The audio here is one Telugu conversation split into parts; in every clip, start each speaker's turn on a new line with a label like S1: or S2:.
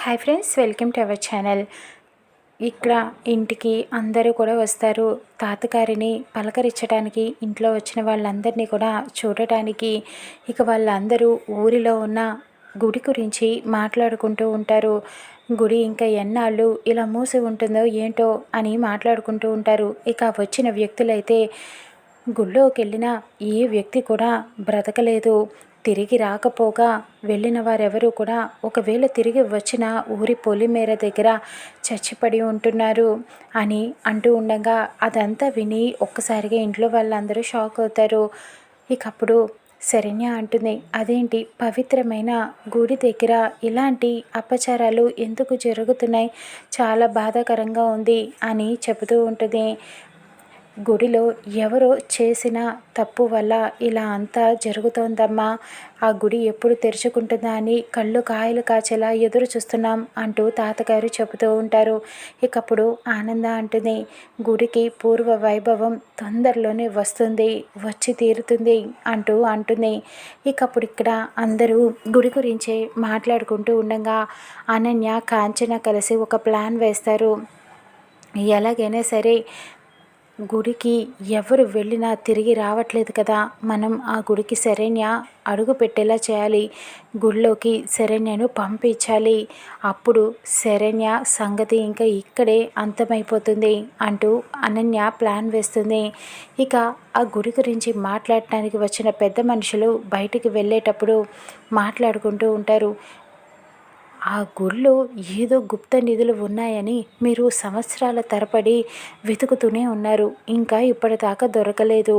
S1: Hi friends, welcome to our channel. ఇక్కడ ఇంటికి అందరూ కూడా వస్తారు. తాతగారిని పలకరించడానికి ఇంట్లో వచ్చిన వాళ్ళందరినీ కూడా చూడటానికి. ఇక వాళ్ళందరూ ఊరిలో ఉన్న గుడి గురించి మాట్లాడుకుంటూ ఉంటారు. గుడి ఇంకా ఎన్నాళ్ళు ఇలా మూసి ఉంటుందో ఏంటో అని మాట్లాడుకుంటూ ఉంటారు. ఇక వచ్చిన వ్యక్తులైతే గుళ్ళోకి వెళ్ళిన ఏ వ్యక్తి కూడా బ్రతకలేదు, తిరిగి రాకపోగా వెళ్ళిన వారెవరూ కూడా ఒకవేళ తిరిగి వచ్చిన ఊరి పొలిమేర దగ్గర చచ్చిపడి ఉంటున్నారు అని అంటూ ఉండగా అదంతా విని ఒక్కసారిగా ఇంట్లో వాళ్ళందరూ షాక్ అవుతారు. ఇకప్పుడు శరణ్య అంటుంది, అదేంటి పవిత్రమైన గుడి దగ్గర ఇలాంటి అపచారాలు ఎందుకు జరుగుతున్నాయి, చాలా బాధాకరంగా ఉంది అని చెబుతూ ఉంటుంది. గుడిలో ఎవరో చేసిన తప్పు వల్ల ఇలా అంతా జరుగుతోందమ్మా, ఆ గుడి ఎప్పుడు తెరుచుకుంటుందా అని కళ్ళు కాయలు కాచేలా ఎదురు చూస్తున్నాం అంటూ తాతగారు చెబుతూ ఉంటారు. ఇకప్పుడు ఆనంద అంటుంది, గుడికి పూర్వ వైభవం తొందరలోనే వస్తుంది, వచ్చి తీరుతుంది అంటూ అంటుంది. ఇకప్పుడు ఇక్కడ అందరూ గుడి గురించి మాట్లాడుకుంటూ ఉండగా అనన్య కాంచన కలిసి ఒక ప్లాన్ వేస్తారు. ఎలాగైనా సరే గుడికి ఎవరు వెళ్ళినా తిరిగి రావట్లేదు కదా, మనం ఆ గుడికి శరణ్య అడుగు పెట్టేలా చేయాలి, గుడిలోకి శరణ్యను పంపించాలి, అప్పుడు శరణ్య సంగతి ఇంకా ఇక్కడే అంతమైపోతుంది అంటూ అనన్య ప్లాన్ వేస్తుంది. ఇక ఆ గుడి గురించి మాట్లాడటానికి వచ్చిన పెద్ద మనుషులు బయటికి వెళ్ళేటప్పుడు మాట్లాడుకుంటూ ఉంటారు. ఆ గుడిలో ఏదో గుప్త నిధులు ఉన్నాయని మీరు సంవత్సరాల తరబడి వెతుకుతూనే ఉన్నారు, ఇంకా ఇప్పటిదాకా దొరకలేదు,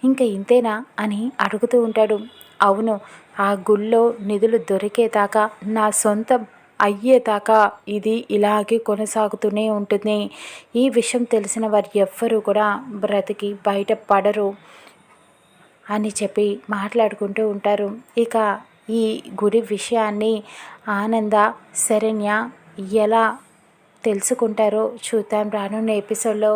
S1: ఇంకా ఇంతేనా అని అడుగుతూ ఉంటాడు. అవును, ఆ గుళ్ళో నిధులు దొరికేదాకా, నా సొంతం అయ్యేదాకా ఇది ఇలాగే కొనసాగుతూనే ఉంటుంది. ఈ విషయం తెలిసిన వారు ఎవ్వరూ కూడా బ్రతికి బయటపడరు అని చెప్పి మాట్లాడుకుంటూ ఉంటారు. ఇక ఈ గుడి విషయాన్ని ఆనంద శరణ్య ఎలా తెలుసుకుంటారో చూద్దాం రానున్న ఎపిసోడ్లో.